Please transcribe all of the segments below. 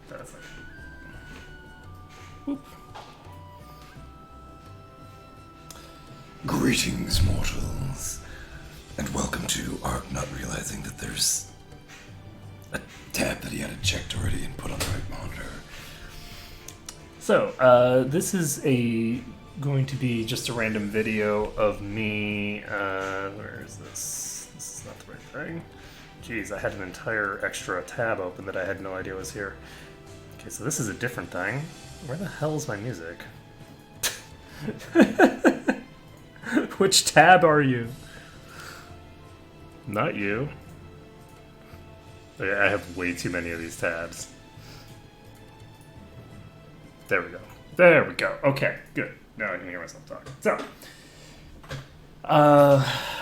That's like... Whoop. Greetings, mortals, and welcome to Ark not realizing that there's a tab that he hadn't checked already and put on the right monitor. So, this is going to be just a random video of me, where is this? This is not the right thing. Jeez, I had an entire extra tab open that I had no idea was here. Okay, so this is a different thing. Where the hell is my music? Which tab are you? Not you. I have way too many of these tabs. There we go. There we go. Okay, good. Now I can hear myself talk. So,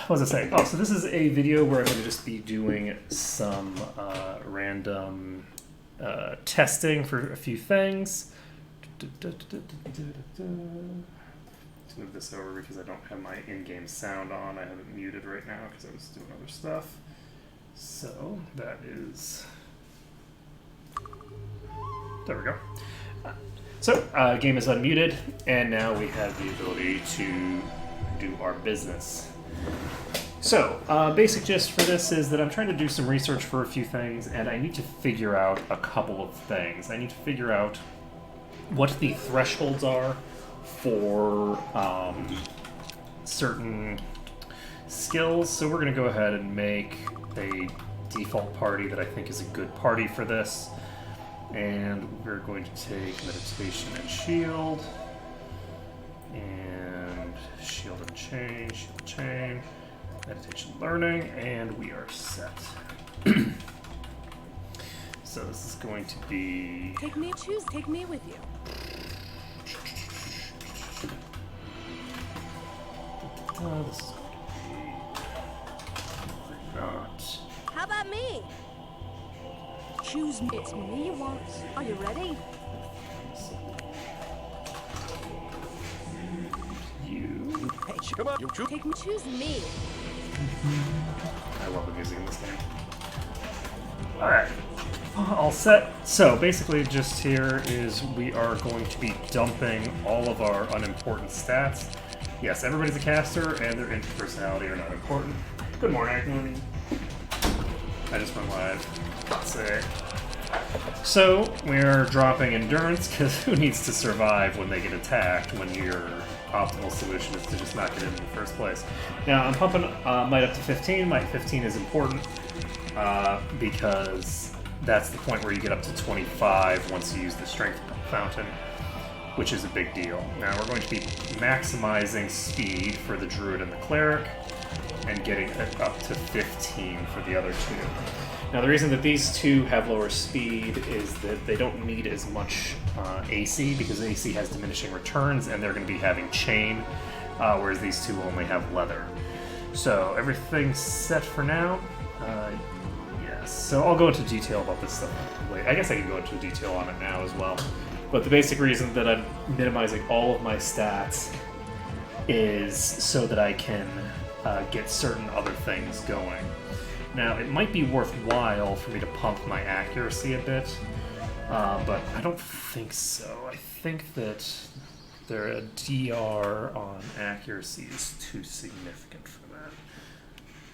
what was I saying? Oh, so this is a video where I'm going to just be doing some random testing for a few things. Let's move this over because I don't have my in-game sound on. I have it muted right now because I was doing other stuff. So that is... There we go. So, game is unmuted, and now we have the ability to do our business. So, basic gist for this is that I'm trying to do some research for a few things, and I need to figure out a couple of things. I need to figure out what the thresholds are for certain skills. So we're going to go ahead and make a default party that I think is a good party for this. And we're going to take meditation and shield. And shield and chain, meditation learning, and we are set. So this is going to be... Take me with you. This is going to be not. How about me? Choose me. It's me you want. Are you ready? You. Hey, come on. Choose me. I love the music in this game. Alright. All set. So basically just here is we are going to be dumping all of our unimportant stats. Yes, everybody's a caster and their personality are not important. Good morning. I just went live. Let's say. So we're dropping endurance because who needs to survive when they get attacked when your optimal solution is to just not get in the first place. Now I'm pumping might up to 15. Might 15 is important because that's the point where you get up to 25 once you use the strength fountain, which is a big deal. Now we're going to be maximizing speed for the druid and the cleric and getting it up to 15 for the other two. Now the reason that these two have lower speed is that they don't need as much AC because AC has diminishing returns and they're going to be having chain, whereas these two only have leather. So everything's set for now. Yes, so I'll go into detail about this stuff later. I guess I can go into detail on it now as well. But the basic reason that I'm minimizing all of my stats is so that I can get certain other things going. Now, it might be worthwhile for me to pump my accuracy a bit, but I don't think so. I think that a DR on accuracy is too significant for that.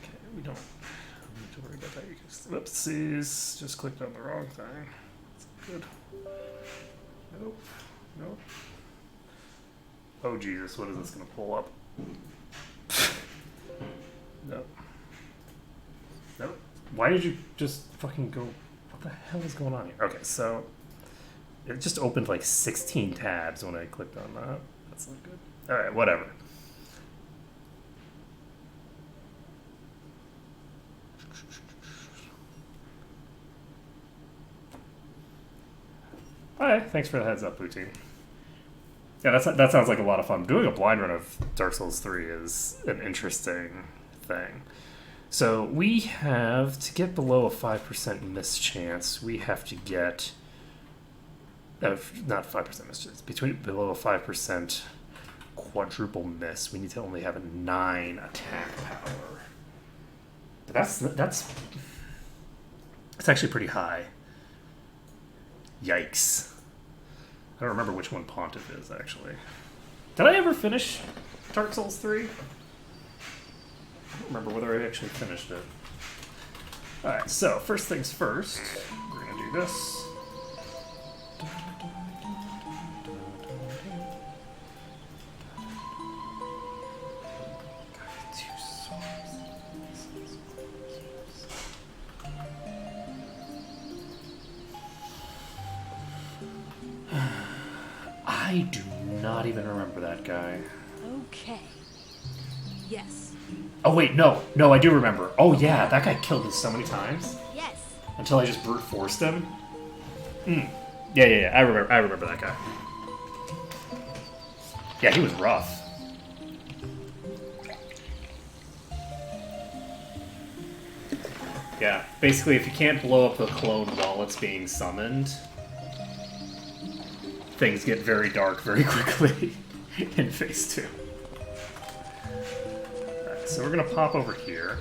Okay, we don't need to worry about that. Whoopsies, just clicked on the wrong thing. That's good. Nope. Oh, Jesus, what is this going to pull up? Nope. Why did you just fucking go? What the hell is going on here? Okay, so it just opened like 16 tabs when I clicked on that. That's not good. Alright, whatever. Alright, thanks for the heads up, Poutine. Yeah, that sounds like a lot of fun. Doing a blind run of Dark Souls 3 is an interesting thing. So we have, to get below a 5% miss chance, we have to get, not 5% miss chance, below a 5% quadruple miss, we need to only have a 9 attack power. But that's actually pretty high. Yikes. I don't remember which one Pontiff is, actually. Did I ever finish Dark Souls 3? I don't remember whether I actually finished it. Alright, so first things first, we're going to do this. I do not even remember that guy. Okay. Yes. Oh wait, no, I do remember. Oh yeah, that guy killed us so many times. Yes. Until I just brute forced him. Yeah. I remember that guy. Yeah, he was rough. Yeah, basically, if you can't blow up the clone while it's being summoned, things get very dark very quickly in phase 2. Alright, so we're gonna pop over here.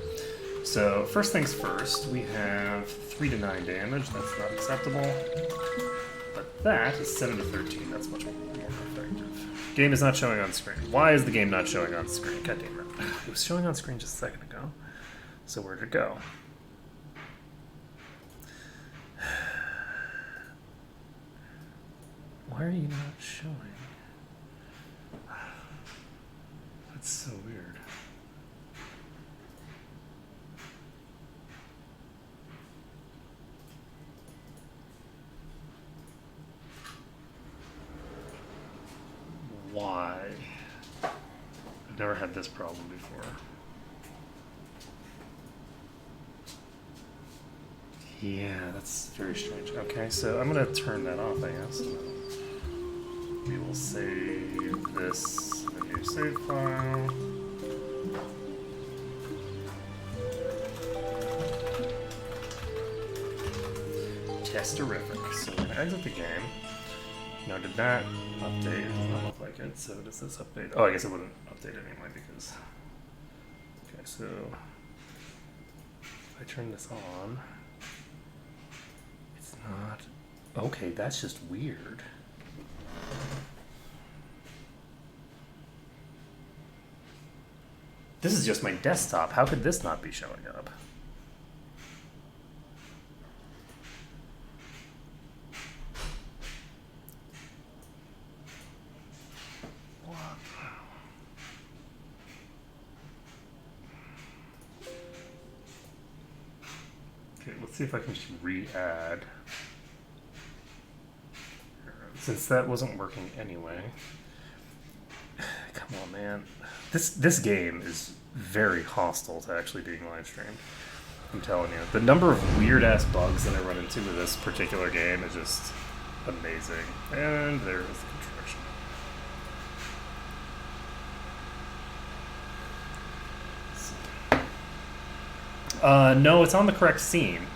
So first things first, we have 3 to 9 damage. That's not acceptable. But that is 7 to 13. That's much more effective. Game is not showing on screen. Why is the game not showing on screen? God damn it! It was showing on screen just a second ago. So where'd it go? Why are you not showing? That's so weird. Why? I've never had this problem before. Yeah, that's very strange. Okay, so I'm gonna turn that off, I guess. We will save this in a new save file. Testerific. So we're gonna exit the game. Now, did that update? It does not look like it. So does this update? Oh, I guess it wouldn't update anyway because. Okay, so if I turn this on, it's not. Okay, that's just weird. This is just my desktop. How could this not be showing up? What? Okay, let's see if I can just re-add. Since that wasn't working anyway. Come on, man. This game is very hostile to actually being live streamed. I'm telling you. The number of weird-ass bugs that I run into with this particular game is just amazing. And there is the construction. No, it's on the correct scene.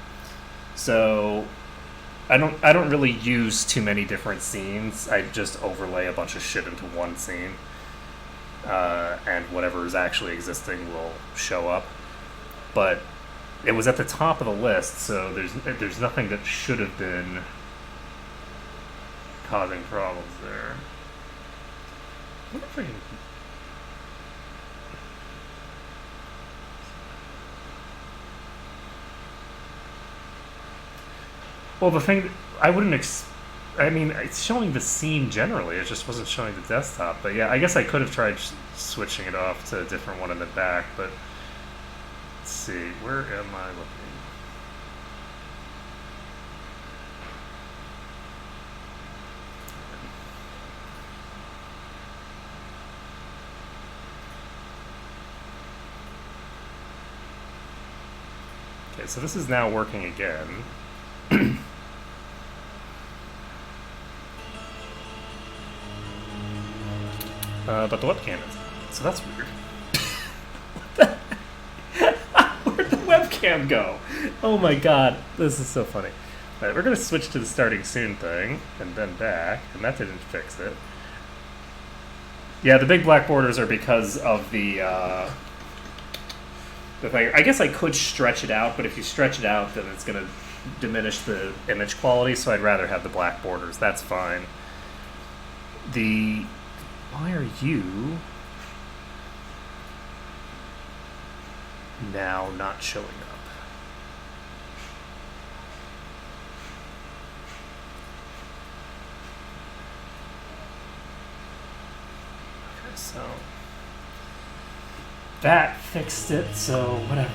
So I don't really use too many different scenes. I just overlay a bunch of shit into one scene. And whatever is actually existing will show up. But it was at the top of the list, so there's nothing that should have been causing problems there. I wonder if I can... Well, the thing, I wouldn't I mean, it's showing the scene generally, it just wasn't showing the desktop. But yeah, I guess I could have tried switching it off to a different one in the back, but let's see, where am I looking? Okay, so this is now working again. But the webcam is, so that's weird. Where'd the webcam go? Oh my god, this is so funny. Alright, we're gonna switch to the starting soon thing, and then back, and that didn't fix it. Yeah, the big black borders are because of the thing. I guess I could stretch it out, but if you stretch it out, then it's gonna diminish the image quality, so I'd rather have the black borders. That's fine. Why are you now not showing up? Okay, so that fixed it, so whatever.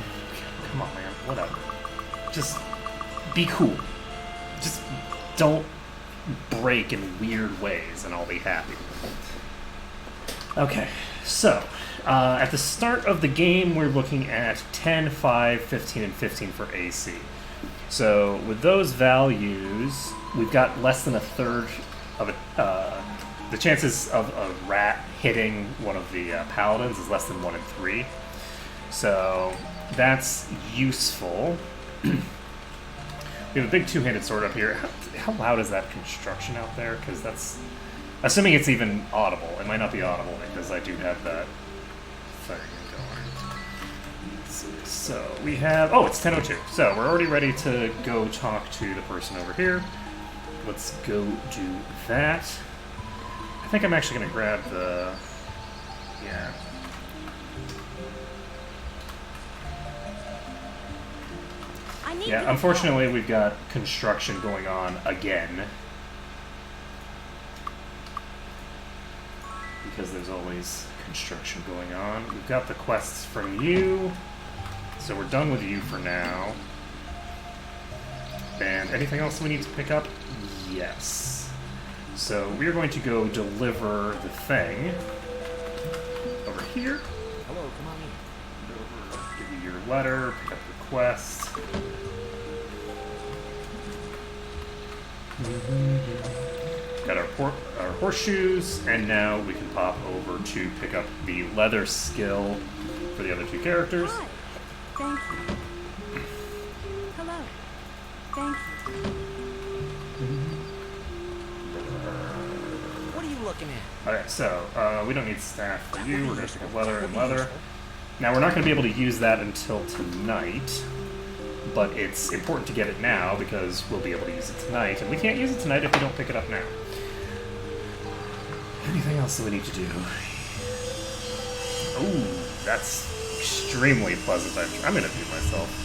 Come on, man, whatever. Just be cool. Just don't break in weird ways and I'll be happy. Okay, so at the start of the game, we're looking at 10, 5, 15, and 15 for AC. So with those values, we've got less than a third of the chances of a rat hitting one of the paladins is less than 1 in 3. So that's useful. We have a big two-handed sword up here. How loud is that construction out there? Because that's... Assuming it's even audible. It might not be audible because I do have that thing going. Let's see. So we have... Oh, it's 10:02. So we're already ready to go talk to the person over here. Let's go do that. I think I'm actually going to grab the... Yeah. Yeah, unfortunately we've got construction going on again. Because there's always construction going on. We've got the quests from you, so we're done with you for now. And anything else we need to pick up? Yes. So we're going to go deliver the thing over here. Hello, come on in. Over, give you your letter, pick up the quest. Got our horseshoes, and now we can pop over to pick up the leather skill for the other two characters. Hi. Thank you. Hello. Thank you. What are you looking at? Okay, so we don't need staff for you. We're going to pick up leather and leather. Now we're not going to be able to use that until tonight, but it's important to get it now because we'll be able to use it tonight, and we can't use it tonight if we don't pick it up now. Anything else that we need to do? Ooh, that's extremely pleasant. I'm going to do myself.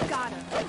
Got her. Got her.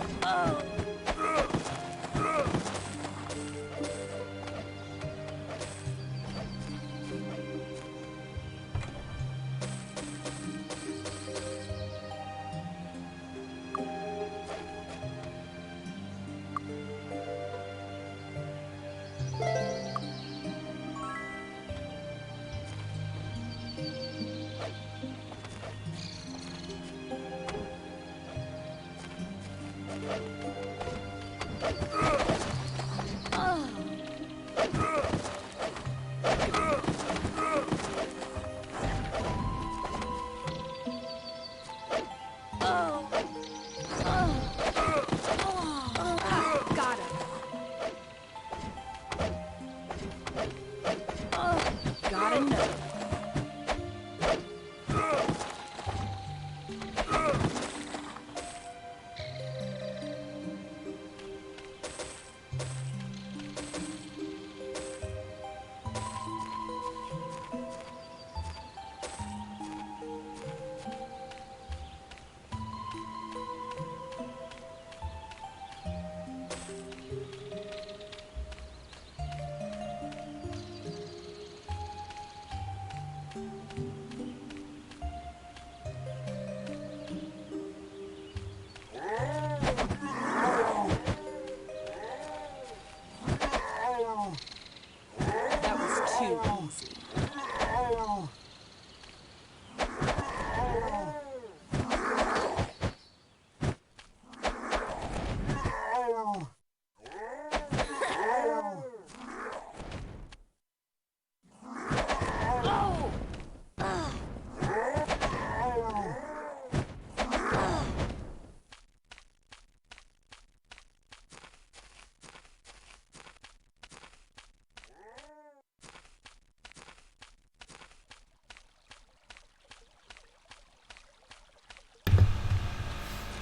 Got another.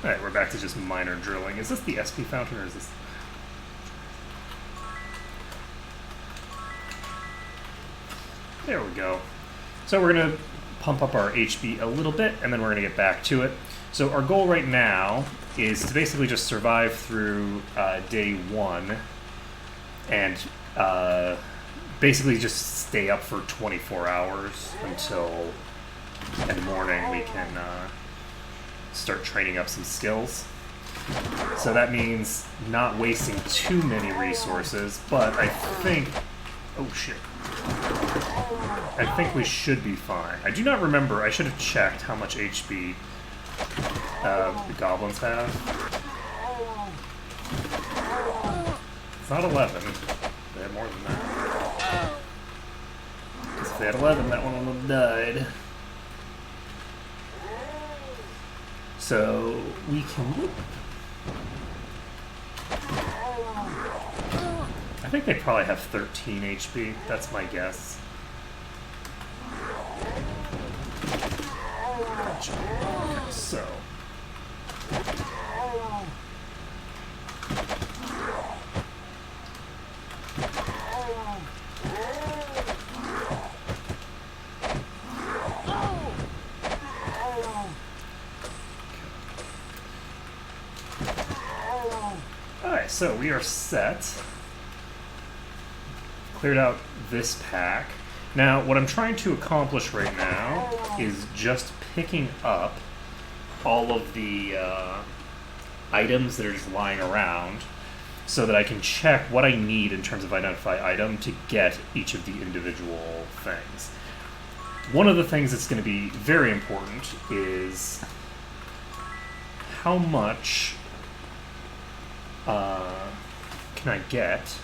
Alright, we're back to just minor drilling. Is this the SP fountain, or is this... There we go. So we're going to pump up our HP a little bit, and then we're going to get back to it. So our goal right now is to basically just survive through day 1, and basically just stay up for 24 hours until in the morning we can start training up some skills. So that means not wasting too many resources, but I think... Oh shit. I think we should be fine. I do not remember, I should have checked how much HP the goblins have. It's not 11. They have more than that. Because if they had 11, that one would have died. So we can... I think they probably have 13 HP. That's my guess. Gotcha. Okay, so... Alright, so we are set. Cleared out this pack. Now, what I'm trying to accomplish right now is just picking up all of the items that are just lying around so that I can check what I need in terms of identify item to get each of the individual things. One of the things that's going to be very important is how much can I get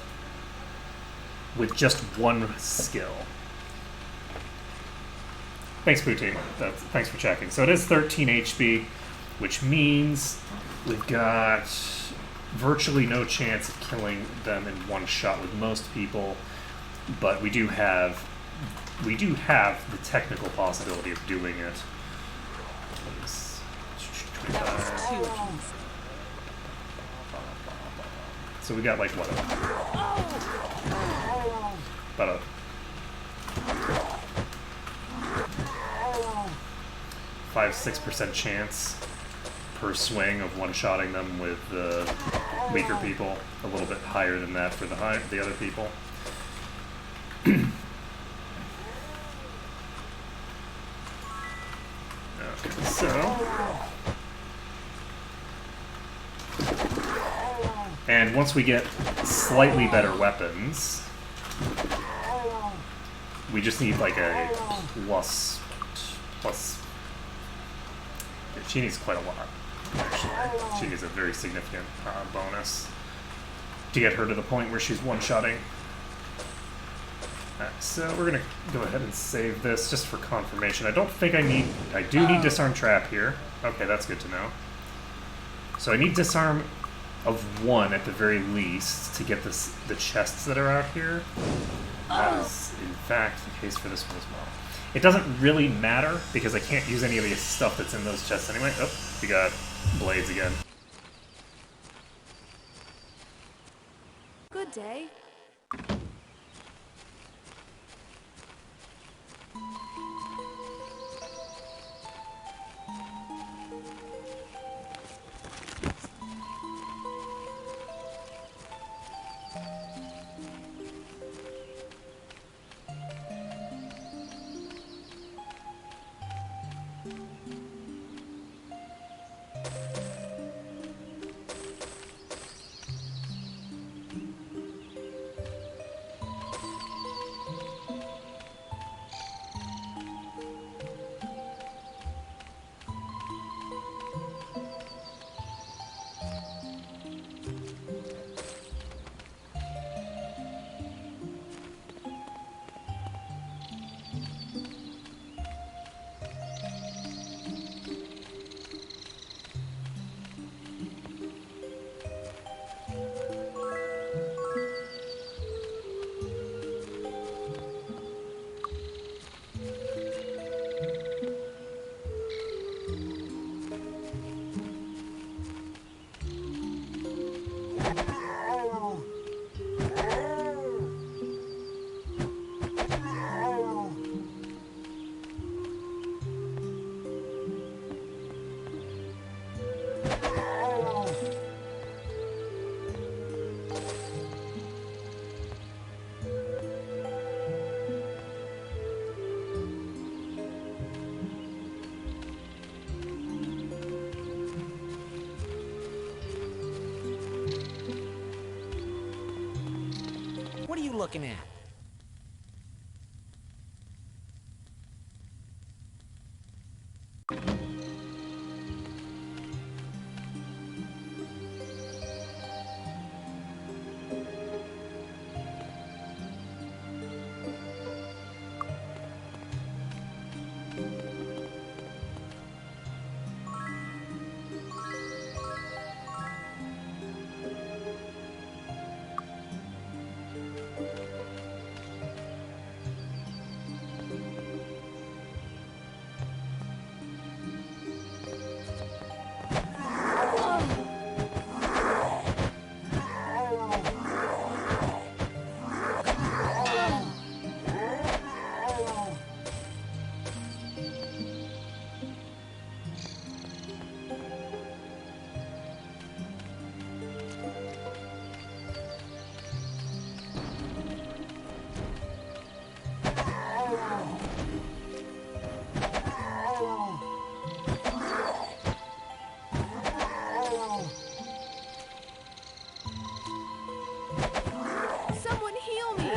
with just one skill. Thanks, Puttering. Thanks for checking. So it is 13 HP, which means we've got virtually no chance of killing them in one shot with most people, but we do have the technical possibility of doing it. So we got like what? About a 5-6% chance per swing of one-shotting them with the weaker people. A little bit higher than that for the other people. Okay, so... And once we get slightly better weapons, we just need like a plus. She needs quite a lot, actually. She needs a very significant bonus to get her to the point where she's one-shotting. Alright, so we're going to go ahead and save this just for confirmation. I don't think I do need disarm trap here. Okay, that's good to know. So I need disarm of 1 at the very least to get the chests that are out here. That is, in fact, the case for this one as well. It doesn't really matter, because I can't use any of the stuff that's in those chests anyway. Oh, we got blades again. Good day. you looking at? Someone heal me!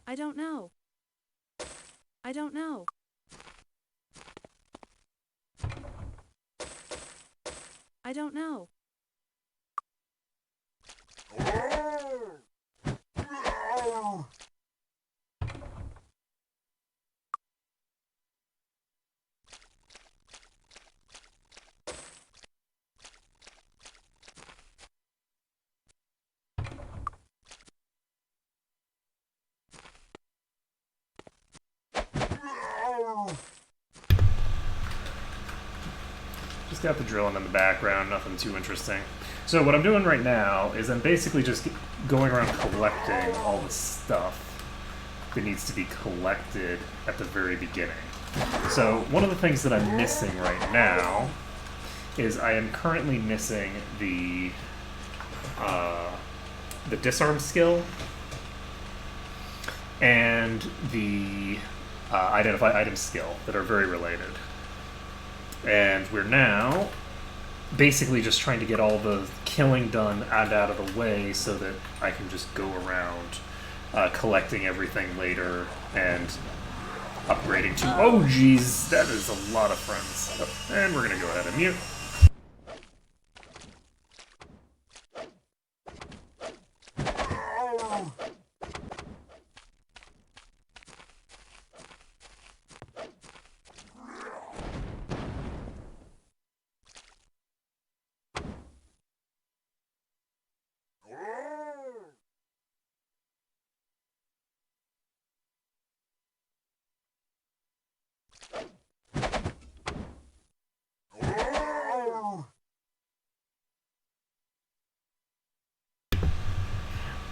I don't know. I don't know. I don't know. Just got the drilling in the background, nothing too interesting. So what I'm doing right now is I'm basically just going around collecting all the stuff that needs to be collected at the very beginning. So one of the things that I'm missing right now is I am currently missing the disarm skill and the identify item skill that are very related. And we're now basically just trying to get all the killing done and out of the way so that I can just go around collecting everything later and upgrading to... Oh, geez, that is a lot of friends. Oh, and we're going to go ahead and mute.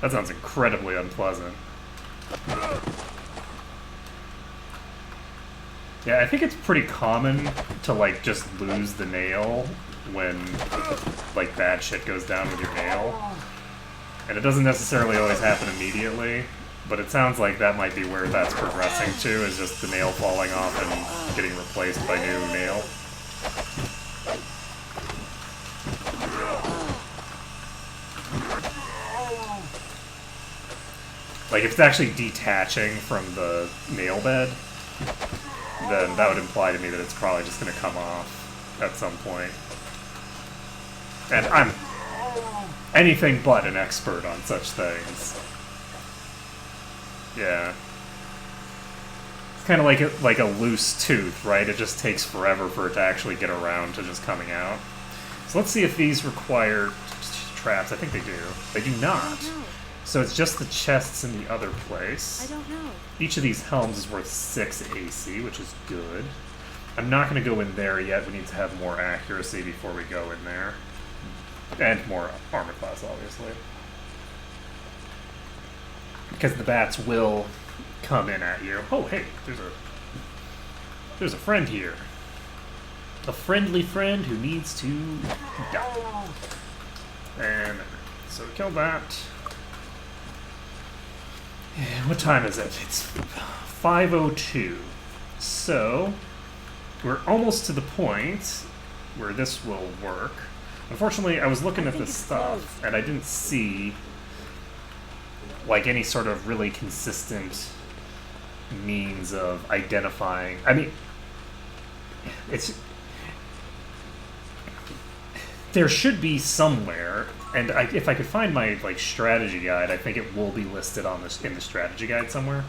That sounds incredibly unpleasant. Yeah, I think it's pretty common to, like, just lose the nail when, like, bad shit goes down with your nail. And it doesn't necessarily always happen immediately, but it sounds like that might be where that's progressing to, is just the nail falling off and getting replaced by new nail. Like, if it's actually detaching from the nail bed, then that would imply to me that it's probably just going to come off. at some point. And I'm anything but an expert on such things. Yeah. It's kind of like a loose tooth, right? It just takes forever for it to actually get around to just coming out. So let's see if these require traps. I think they do. They do not. So it's just the chests in the other place. I don't know. Each of these helms is worth 6 AC, which is good. I'm not going to go in there yet. We need to have more accuracy before we go in there. And more armor class, obviously. Because the bats will come in at you. Oh, hey, there's a friend here. A friendly friend who needs to die. And so we killed that. And what time is it? It's 5:02. So we're almost to the point where this will work. Unfortunately, I was looking at this stuff and I didn't see like any sort of really consistent means of identifying. I mean, there should be somewhere, and if I could find my like strategy guide, I think it will be listed on this in the strategy guide somewhere.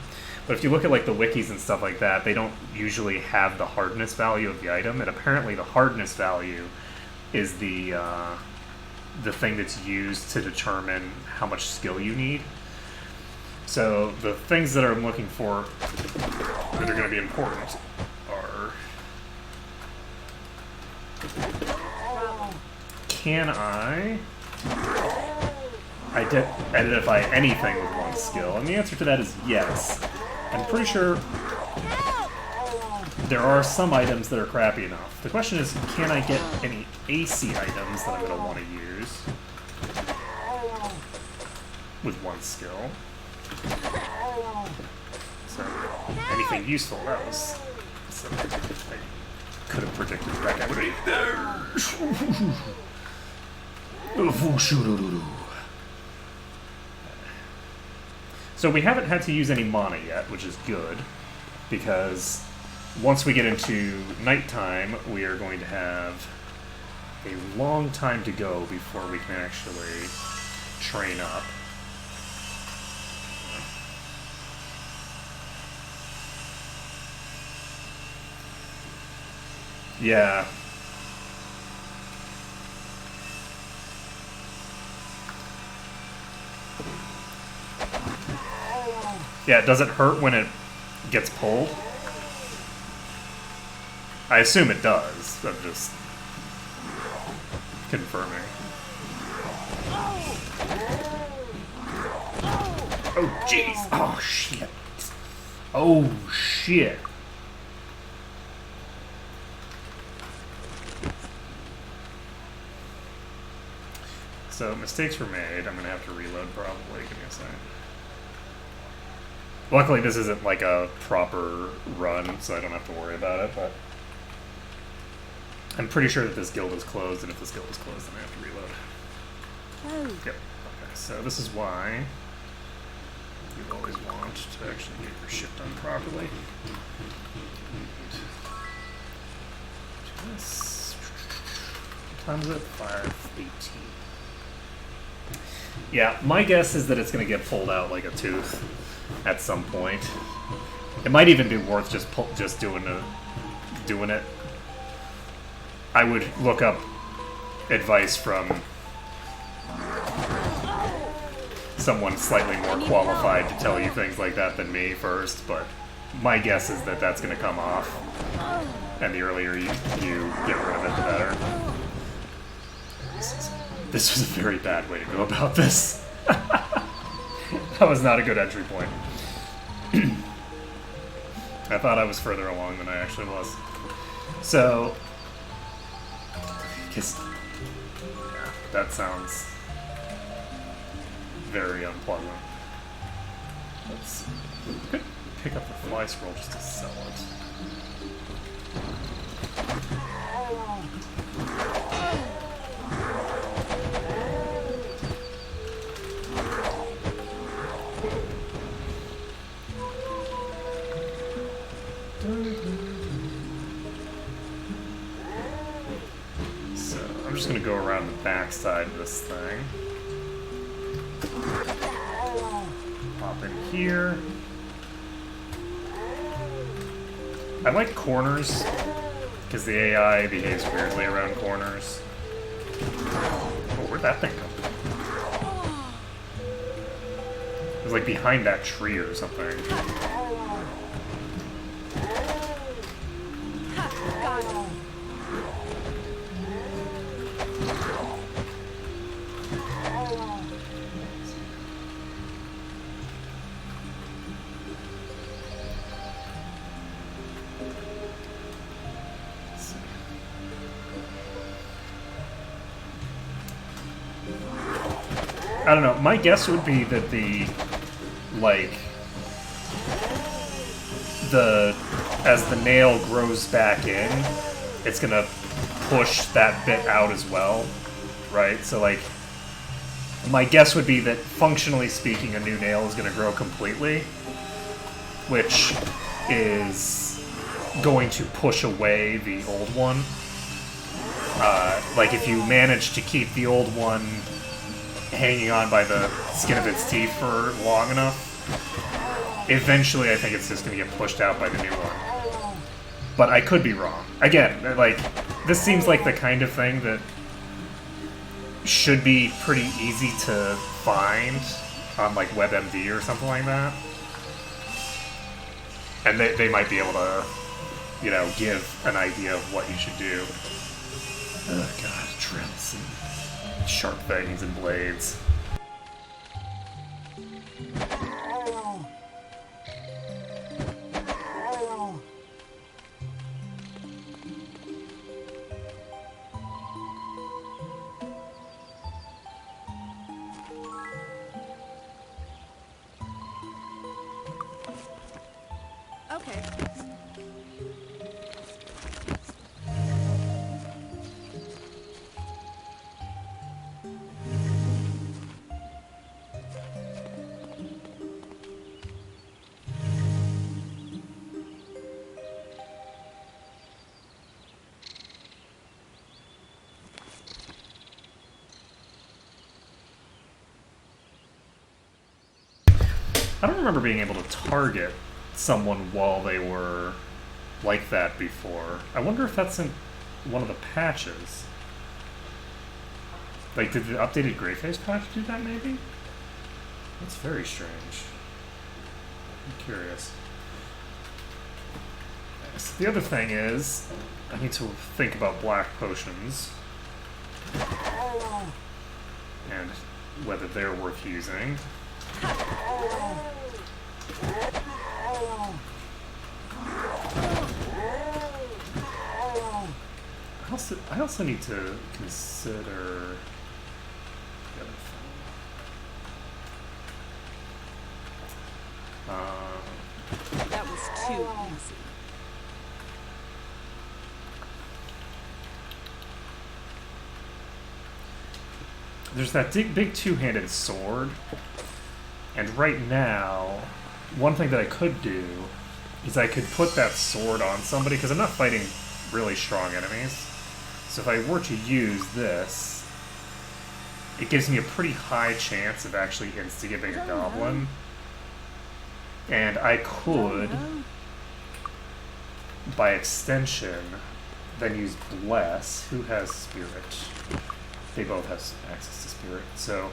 But if you look at like the wikis and stuff like that, they don't usually have the hardness value of the item, and apparently the hardness value is the thing that's used to determine how much skill you need. So the things that I'm looking for that are going to be important are: can I identify anything with one skill? And the answer to that is yes. I'm pretty sure there are some items that are crappy enough. The question is, can I get any AC items that I'm going to want to use with one skill? So, anything useful, that was... So, I could have predicted that guy would be there. So we haven't had to use any mana yet, which is good, because once we get into nighttime, we are going to have a long time to go before we can actually train up. Yeah. Yeah, does it hurt when it gets pulled? I assume it does. I'm just confirming. Oh, jeez. Oh, shit. Oh, shit. So, mistakes were made. I'm going to have to reload probably. Give me a second. Luckily, this isn't like a proper run, so I don't have to worry about it, but I'm pretty sure that this guild is closed, and if this guild is closed, then I have to reload. Oh. Yep. Okay, so this is why you always want to actually get your shit done properly. This. What time is it? 5:18. Yeah, my guess is that it's going to get pulled out like a tooth at some point. It might even be worth just doing it. I would look up advice from someone slightly more qualified to tell you things like that than me first, but my guess is that that's going to come off, and the earlier you get rid of it, the better. This was a very bad way to go about this. That was not a good entry point. I thought I was further along than I actually was. So, yeah, that sounds very unpleasant. Let's pick up the fly scroll just to sell it. just gonna go around the backside of this thing. Pop in here. I like corners, because the AI behaves weirdly around corners. Oh, where'd that thing come from? It was like behind that tree or something. Got it. I don't know. My guess would be that as the nail grows back in, it's gonna push that bit out as well, right? So like, my guess would be that functionally speaking, a new nail is gonna grow completely, which is going to push away the old one. Like if you manage to keep the old one hanging on by the skin of its teeth for long enough, eventually I think it's just going to get pushed out by the new one. But I could be wrong. Again, like, this seems like the kind of thing that should be pretty easy to find on, like, WebMD or something like that. And they might be able to, you know, give an idea of what you should do. Oh god, trimps and sharp things and blades. Okay. I don't remember being able to target someone while they were like that before. I wonder if that's in one of the patches. Like, did the updated Greyface patch do that, maybe? That's very strange. I'm curious. So the other thing is, I need to think about black potions. And whether they're worth using. I also need to consider the other thing. That was too easy. There's that big two-handed sword, and right now, one thing that I could do is I could put that sword on somebody, because I'm not fighting really strong enemies. So if I were to use this, it gives me a pretty high chance of actually instigating a goblin. And I could, by extension, then use Bless. Who has Spirit? They both have access to Spirit. So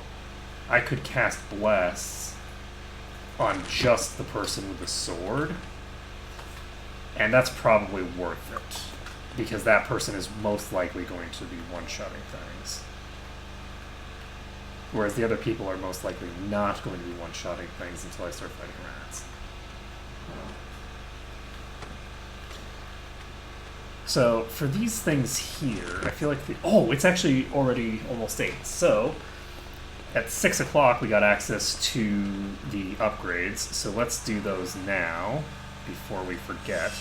I could cast Bless on just the person with the sword. And that's probably worth it, because that person is most likely going to be one-shotting things. Whereas the other people are most likely not going to be one-shotting things until I start fighting rats. So, for these things here, I feel like it's actually already almost 8. So, at 6 o'clock we got access to the upgrades, so let's do those now, before we forget.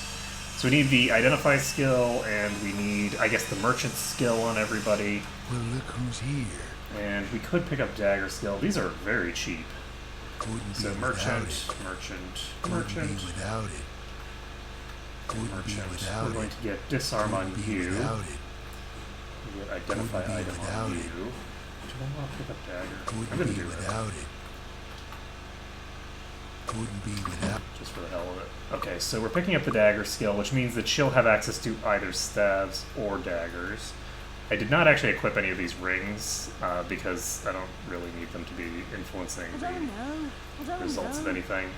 So we need the Identify skill, and we need, I guess, the Merchant skill on everybody. Well, look who's here. And we could pick up Dagger skill. These are very cheap. Couldn't So be Merchant, without it. Merchant, Couldn't Merchant, be without it. Couldn't be Merchant. without We're going it. to get Disarm on Couldn't be you. without it. You get identify Couldn't be item without on it. you. Do I want to pick up dagger? I'm Couldn't gonna be do it. without it. Couldn't be without. Just for the hell of it. Okay, so we're picking up the dagger skill, which means that she'll have access to either staves or daggers. I did not actually equip any of these rings because I don't really need them to be influencing I don't know. I the don't results of know. anything.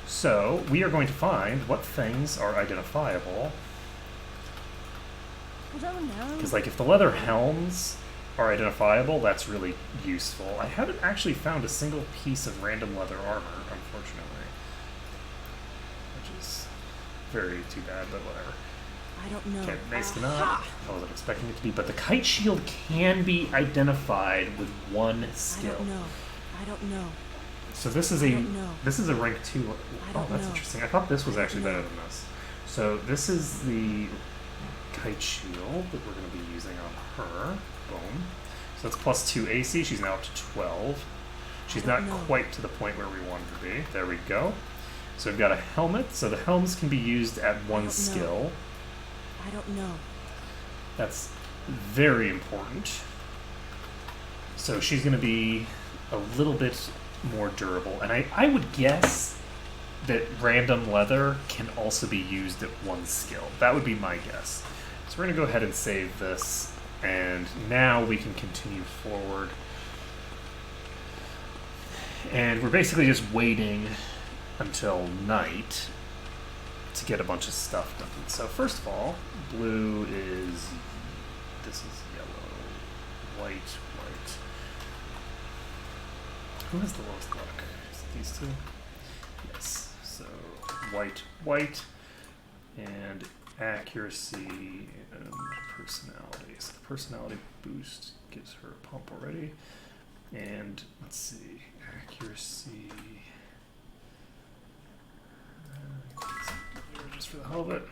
So we are going to find what things are identifiable. I don't know. Because, like, if the leather helms are identifiable, that's really useful. I haven't actually found a single piece of random leather armor, unfortunately. Which is very too bad, but whatever. I don't know. Okay, mace cannot. I wasn't expecting it to be, but the kite shield can be identified with one I skill. don't know. I don't know. So this is I a don't know. rank 2. I Oh, don't that's know. interesting. I thought this was I don't actually know. better than this. So this is the kite shield that we're going to be using on her. Boom. So that's plus 2 AC. She's now up to 12. She's I not don't know. quite to the point where we want her to be. There we go. So we've got a helmet. So the helms can be used at one don't know. skill. I don't know. That's very important. So she's going to be a little bit more durable. And I would guess that random leather can also be used at one skill. That would be my guess. So we're going to go ahead and save this. And now we can continue forward. And we're basically just waiting until night to get a bunch of stuff done. So first of all, blue is, this is yellow, white, white. Who has the lowest luck? Is it these two? Yes. So white, white, and accuracy and personality. So the personality boost gives her a pump already. And let's see, accuracy. Just for the hell of it.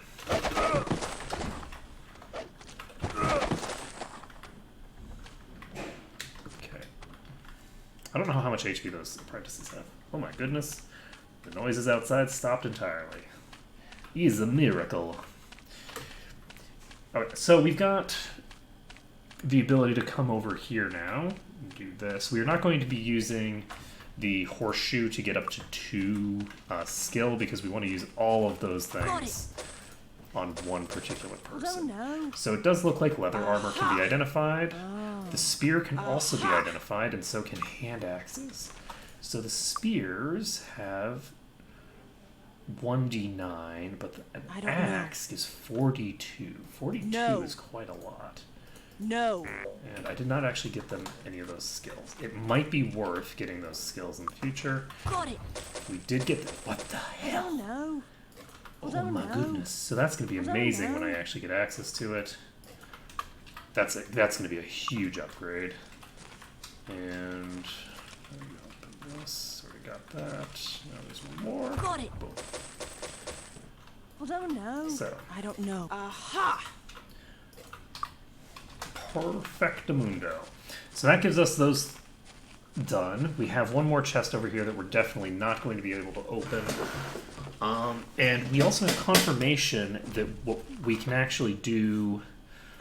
Okay. I don't know how much HP those apprentices have. Oh my goodness. The noises outside stopped entirely. Is a miracle. Alright, so we've got the ability to come over here now and do this. We are not going to be using the horseshoe to get up to 2 skill because we want to use all of those things on one particular I don't person. know. So it does look like leather armor can be identified. Oh. The spear can also be identified, and so can hand axes. So the spears have 1d9, but an I don't know. axe is 42. 42 No. is quite a lot. No. And I did not actually get them any of those skills. It might be worth getting those skills in the future. Got it. We did get them. What the I hell? don't know. I Oh don't my know. goodness. So that's going to be I don't amazing when know. I actually get access to it. That's going to be a huge upgrade. And let me open this. Already got that. Now there's one more. Got it. Boom. I don't know. So. I don't know. Aha! Perfectamundo. So that gives us those done. We have one more chest over here that we're definitely not going to be able to open. And we also have confirmation that we can actually do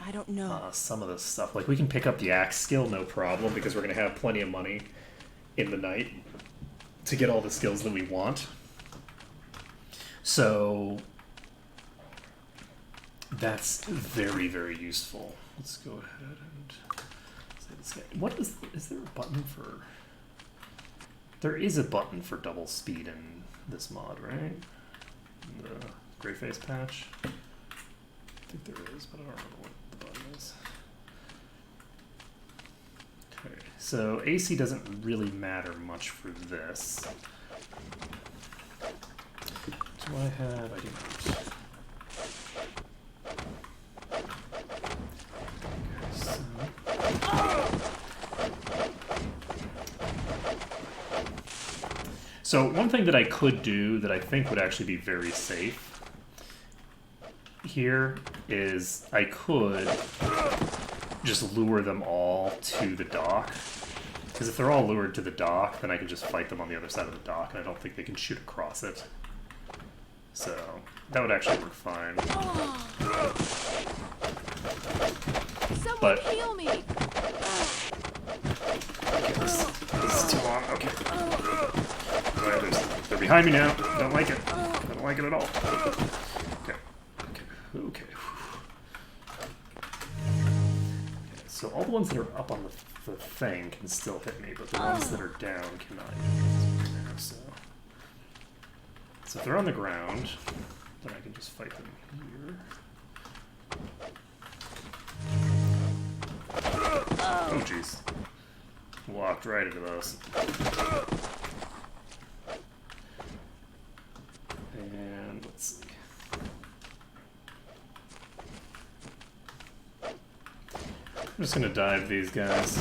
I don't know. some of this stuff. Like we can pick up the axe skill, no problem, because we're going to have plenty of money in the night to get all the skills that we want. So that's very, very useful. Let's go ahead and say this guy. What is there a button for? There is a button for double speed in this mod, right? In the gray face patch. I think there is, but I don't remember what the button is. Okay, so AC doesn't really matter much for this. Do I have? I do not. So one thing that I could do that I think would actually be very safe here is I could just lure them all to the dock. Because if they're all lured to the dock, then I can just fight them on the other side of the dock, and I don't think they can shoot across it. So that would actually work fine. Someone But heal me! okay, this is too long. Okay. They're behind me now. Don't like it. Don't like it at all. Okay. Okay. So all the ones that are up on the thing can still hit me, but the ones that are down cannot. So if they're on the ground, then I can just fight them here. Oh jeez. Walked right into those. And let's see. I'm just gonna dive these guys.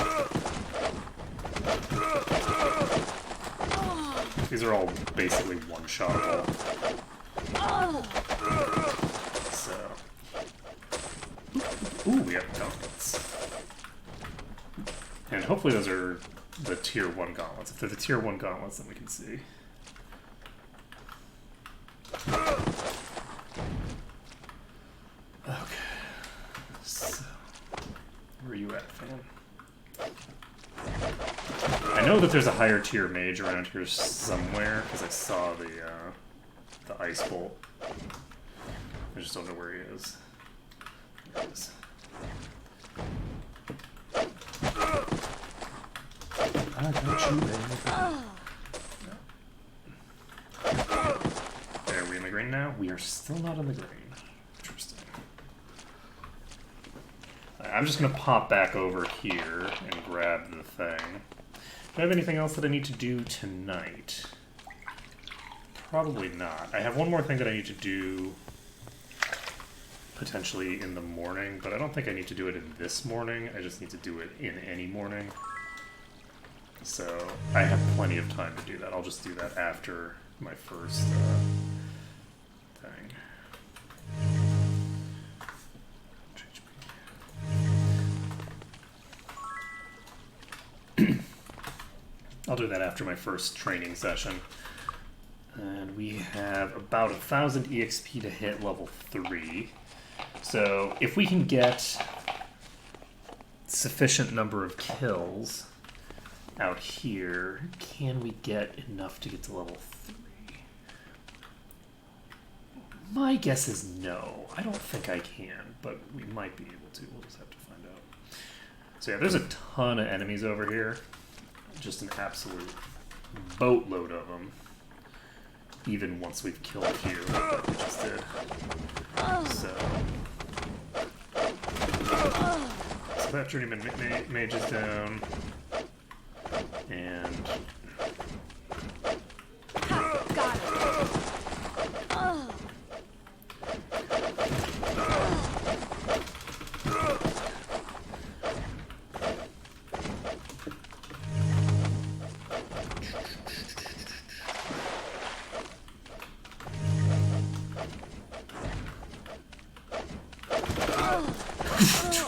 These are all basically one-shotable. So. Ooh, we have gauntlets. And hopefully those are the tier 1 gauntlets. If they're the tier 1 gauntlets, then we can see. Okay. So, where are you at, fan? I know that there's a higher tier mage around here somewhere, because I saw the ice bolt. I just don't know where he is. There he is. I got you, baby. There, are we in the green now? We are still not in the green. Interesting. I'm just gonna pop back over here and grab the thing. Do I have anything else that I need to do tonight? Probably not. I have one more thing that I need to do potentially in the morning, but I don't think I need to do it in this morning. I just need to do it in any morning. So I have plenty of time to do that. I'll just do that after my first thing. I'll do that after my first training session. And we have about 1,000 EXP to hit level 3. So if we can get sufficient number of kills out here, can we get enough to get to level 3? My guess is no. I don't think I can, but we might be able to. We'll just have to find out. So yeah, there's a ton of enemies over here. Just an absolute boatload of them. Even once we've killed a few, like we just did. So that journeyman mage is down. And Got it.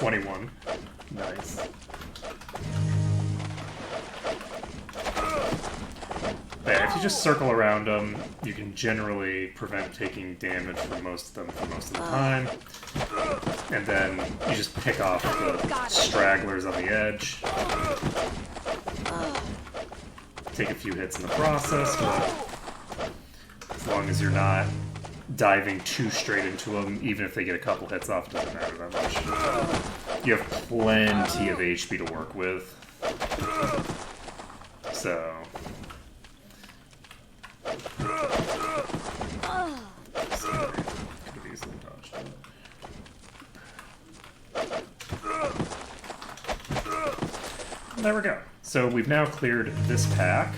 21. Nice. Yeah, if you just circle around them, you can generally prevent taking damage from most of them for most of the time. And then you just pick off the stragglers on the edge. Take a few hits in the process, but as long as you're not diving too straight into them, even if they get a couple hits off, it doesn't matter that much. You have plenty of HP to work with. So could have easily dodged it. There we go. So we've now cleared this pack.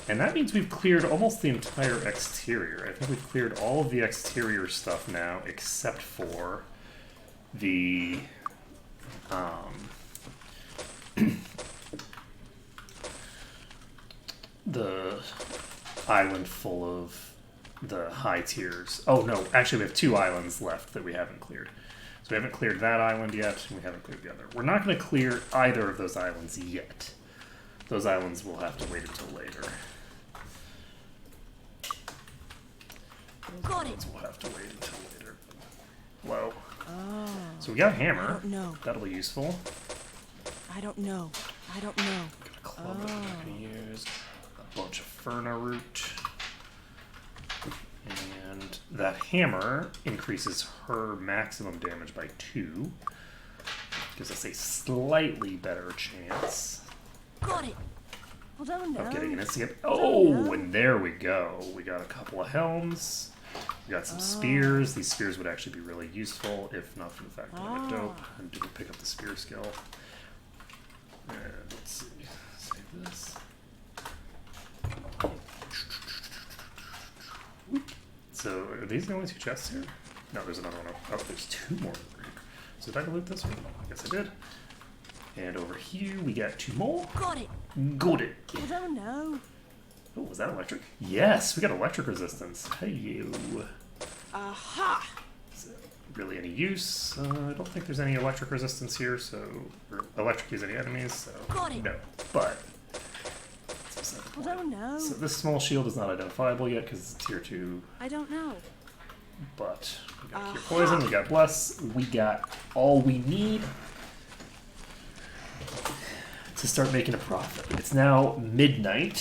And that means we've cleared almost the entire exterior. I think we've cleared all of the exterior stuff now, except for the the island full of the high tiers. Oh no, actually we have 2 islands left that we haven't cleared. So we haven't cleared that island yet, and we haven't cleared the other. We're not going to clear either of those islands yet. Those islands will have to wait until later. Got it. We'll have to wait until later. Low. So we got a hammer. I don't know. That'll be useful. I don't know. I don't know. Got a club that we're going to use. A bunch of Ferna root. And that hammer increases her maximum damage by 2. Gives us a slightly better chance Got it. I don't know. of getting an instant. Oh, and there we go. We got a couple of helms. We got some spears. These spears would actually be really useful if not for the fact that I'm a dope and didn't pick up the spear skill. And let's see. Save this. So, are these the only 2 chests here? No, there's another one. Oh, there's 2 more. So did I loot this one? I guess I did. And over here, we got 2 more. Got it. Got it. I don't know. Oh, was that electric? Yes, we got electric resistance. Hey, you. Aha! Is it really any use? I don't think there's any electric resistance here, so... Or electrocutes any enemies, so... Got it. No, but... I don't know. So this small shield is not identifiable yet because it's tier 2, I don't know. but we got cure poison, we got bless, we got all we need to start making a profit. It's now midnight,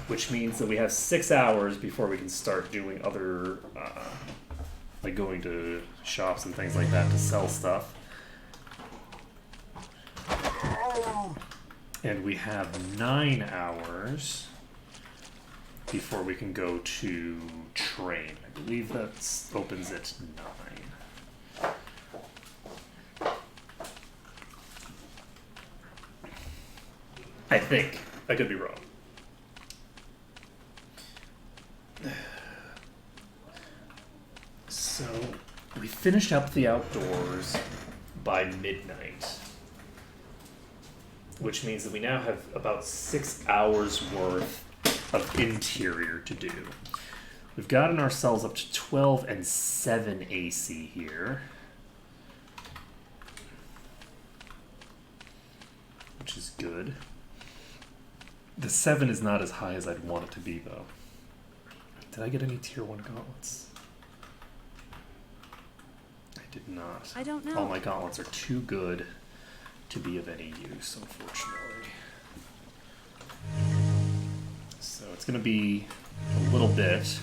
which means that we have 6 hours before we can start doing other, like going to shops and things like that to sell stuff. And we have 9 hours before we can go to train. I believe that opens at 9. I think. I could be wrong. So, we finished up the outdoors by midnight, which means that we now have about 6 hours worth of interior to do. We've gotten ourselves up to 12 and 7 AC here, which is good. The 7 is not as high as I'd want it to be, though. Did I get any tier 1 gauntlets? I did not. I don't know. All my gauntlets are too good to be of any use, unfortunately. So it's going to be a little bit.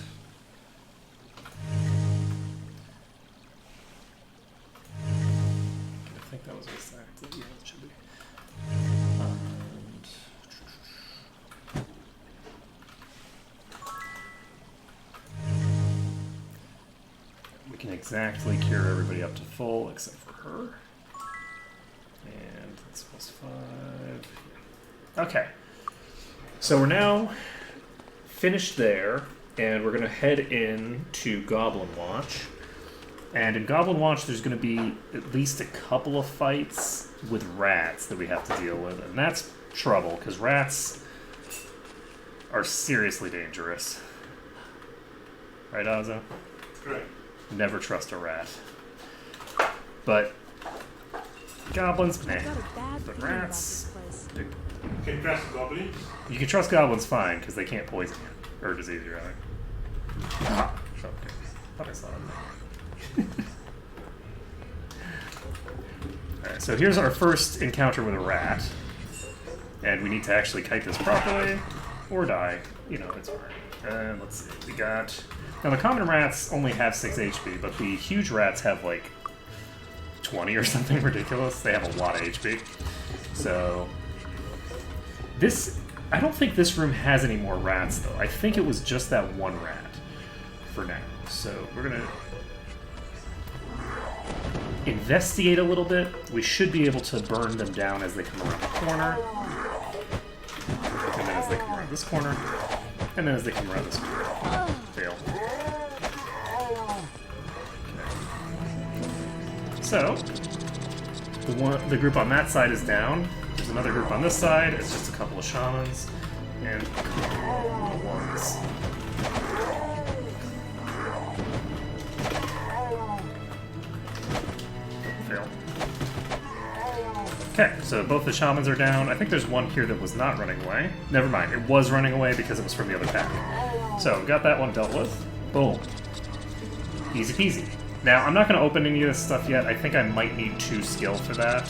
I think that was exactly, yeah, it should be. We can exactly cure everybody up to full except for her. And that's +5. Okay. So we're now finished there, and we're going to head in to Goblin Watch. And in Goblin Watch, there's going to be at least a couple of fights with rats that we have to deal with. And that's trouble, because rats are seriously dangerous. Right, Ozzo? Correct. Never trust a rat. But goblins, meh. I've got a bad But feeling about rats, this place. Can trust goblins? you can trust goblins fine because they can't poison you. Or disease you, rather. Ah, okay. Thought I saw it. Alright, so here's our first encounter with a rat. And we need to actually kite this properly or die. You know, it's alright. And let's see. We got. Now, the common rats only have 6 HP, but the huge rats have like 20 or something ridiculous. They have a lot of HP. So, this. I don't think this room has any more rats, though. I think it was just that one rat for now. So, we're gonna investigate a little bit. We should be able to burn them down as they come around the corner. And then as they come around this corner. And then as they come around this corner. Fail. So, the group on that side is down. There's another group on this side. It's just a couple of shamans and a couple of ones. Fail. Okay, so both the shamans are down. I think there's one here that was not running away. Never mind, it was running away because it was from the other pack. So, got that one dealt with. Boom. Easy peasy. Now, I'm not going to open any of this stuff yet. I think I might need 2 skill for that.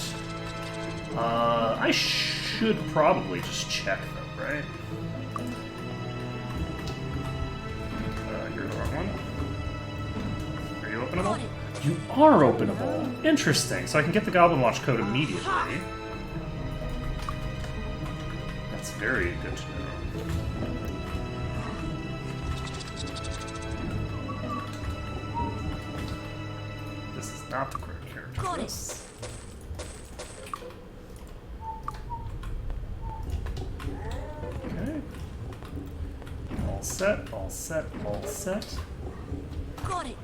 I should probably just check though, right? You're the wrong one. Are you openable? You are openable. Interesting. So I can get the Goblin Watch code immediately. That's very good to know. This is not the correct character. Got it. This. Okay. All set, all set, all set. Got it.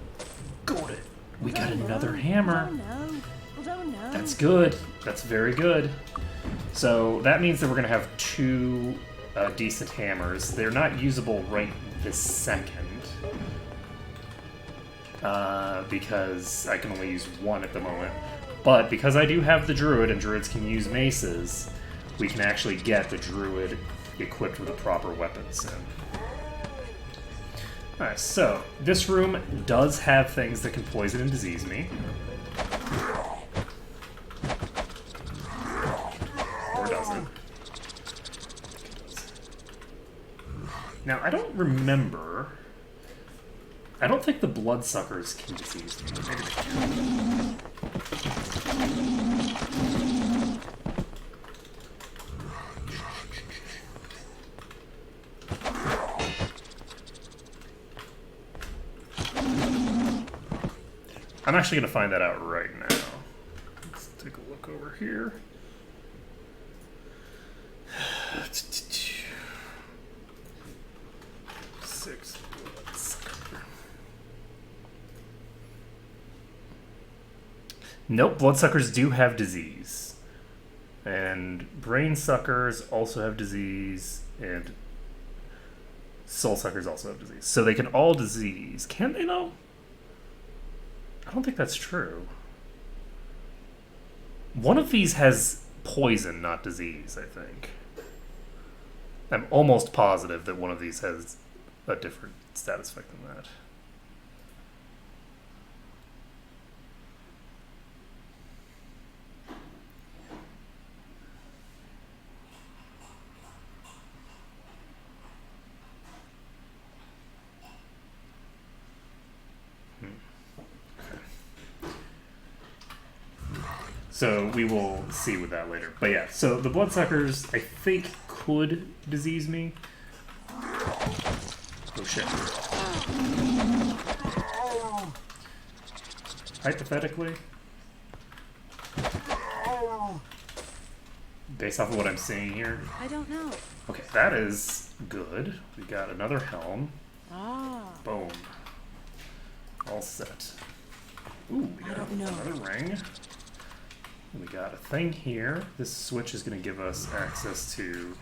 Got it. We got another hammer. Oh no. Oh no. That's good. That's very good. So that means that we're going to have 2 decent hammers. They're not usable right this second. Because I can only use 1 at the moment. But because I do have the druid and druids can use maces, we can actually get the druid equipped with a proper weapon soon. Alright, so this room does have things that can poison and disease me. Or does it? Now, I don't remember... I don't think the bloodsuckers can disease me. Maybe they can. I'm actually going to find that out right now. Let's take a look over here. Six. Nope, bloodsuckers do have disease. And brain suckers also have disease, and soul suckers also have disease. So they can all disease. Can they, though? I don't think that's true. One of these has poison, not disease, I think. I'm almost positive that one of these has a different status effect than that. So we will see with that later. But yeah, so the bloodsuckers, I think, could disease me. Oh shit. Hypothetically. Based off of what I'm seeing here. I don't know. Okay, that is good. We got another helm. Ah. Boom. All set. Ooh, we got another ring. We got a thing here. This switch is going to give us access to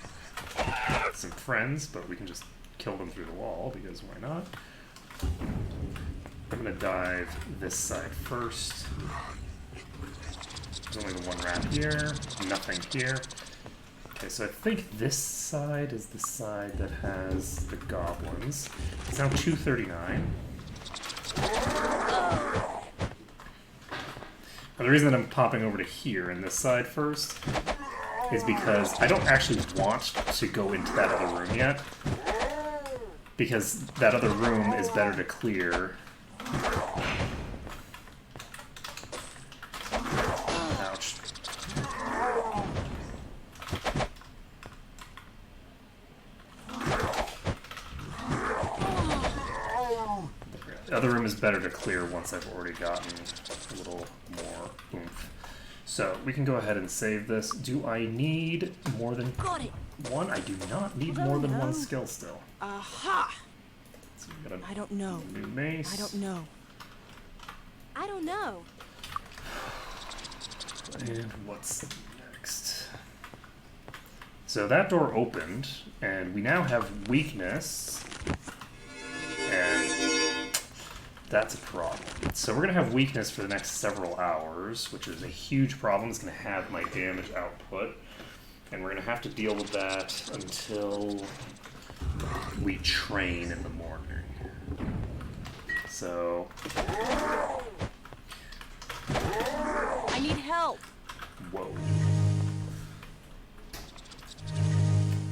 some friends, but we can just kill them through the wall, because why not? I'm going to dive this side first. There's only the one rat here, nothing here. Okay, so I think this side is the side that has the goblins. It's now 239. Now, the reason that I'm popping over to here in this side first is because I don't actually want to go into that other room yet, because that other room is better to clear. Ouch. The other room is better to clear once I've already gotten a little more oomph. So we can go ahead and save this. Do I need more than one? I do not need more than one skill still. Aha! So we got a I don't know. new mace. I don't know. I don't know. And what's next? So that door opened, and we now have weakness. And that's a problem. So we're going to have weakness for the next several hours, which is a huge problem. It's going to have my damage output. And we're going to have to deal with that until we train in the morning. So I need help. Whoa.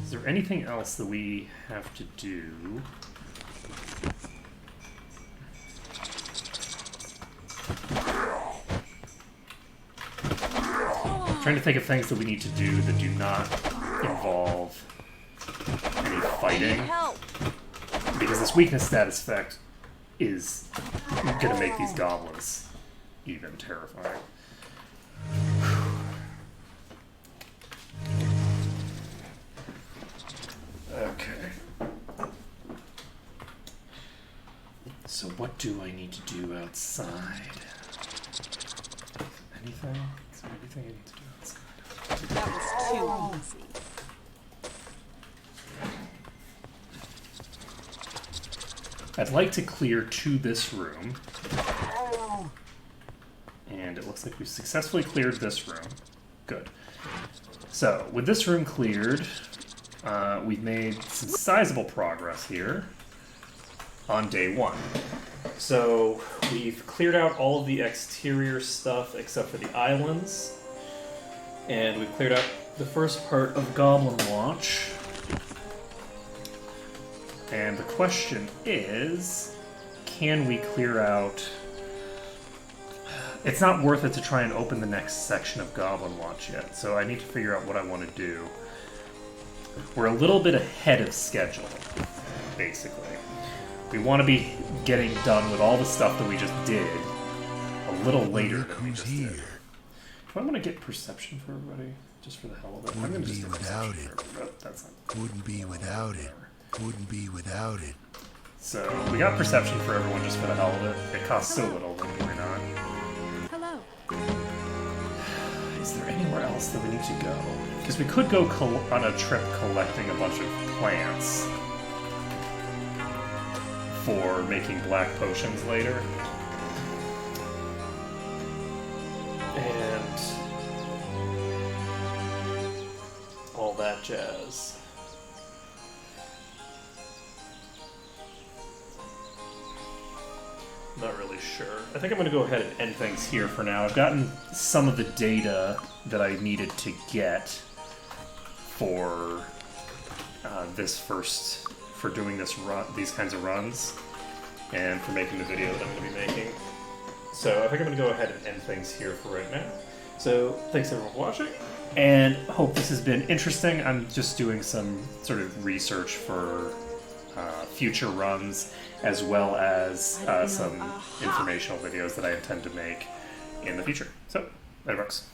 Is there anything else that we have to do? I'm trying to think of things that we need to do that do not involve any I need fighting. help. Because this weakness status effect is gonna make these goblins even terrifying. Okay. So what do I need to do outside? Anything? Is there anything I need to do outside? That was too easy. I'd like to clear to this room. And it looks like we've successfully cleared this room. Good. So, with this room cleared, we've made some sizable progress here on day one. So, we've cleared out all of the exterior stuff except for the islands. And we've cleared out the first part of Goblin Watch. And the question is, can we clear out... It's not worth it to try and open the next section of Goblin Watch yet, so I need to figure out what I want to do. We're a little bit ahead of schedule, basically. We want to be getting done with all the stuff that we just did a little later than we just did. Do I want to get perception for everybody? Just for the hell of it? I'm going to just do perception for everybody. Oh, that's not... Wouldn't be without it. Wouldn't be without it. So, we got perception for everyone just for the hell of it. It costs so little, then why not? Hello. Is there anywhere else that we need to go? Because we could go on a trip collecting a bunch of plants for making black potions later. And all that jazz. Not really sure. I think I'm going to go ahead and end things here for now. I've gotten some of the data that I needed to get for for doing this run, these kinds of runs, and for making the video that I'm going to be making. So I think I'm going to go ahead and end things here for right now. So thanks everyone for watching, and hope this has been interesting. I'm just doing some sort of research for future runs, as well as some informational videos that I intend to make in the future. So, that works.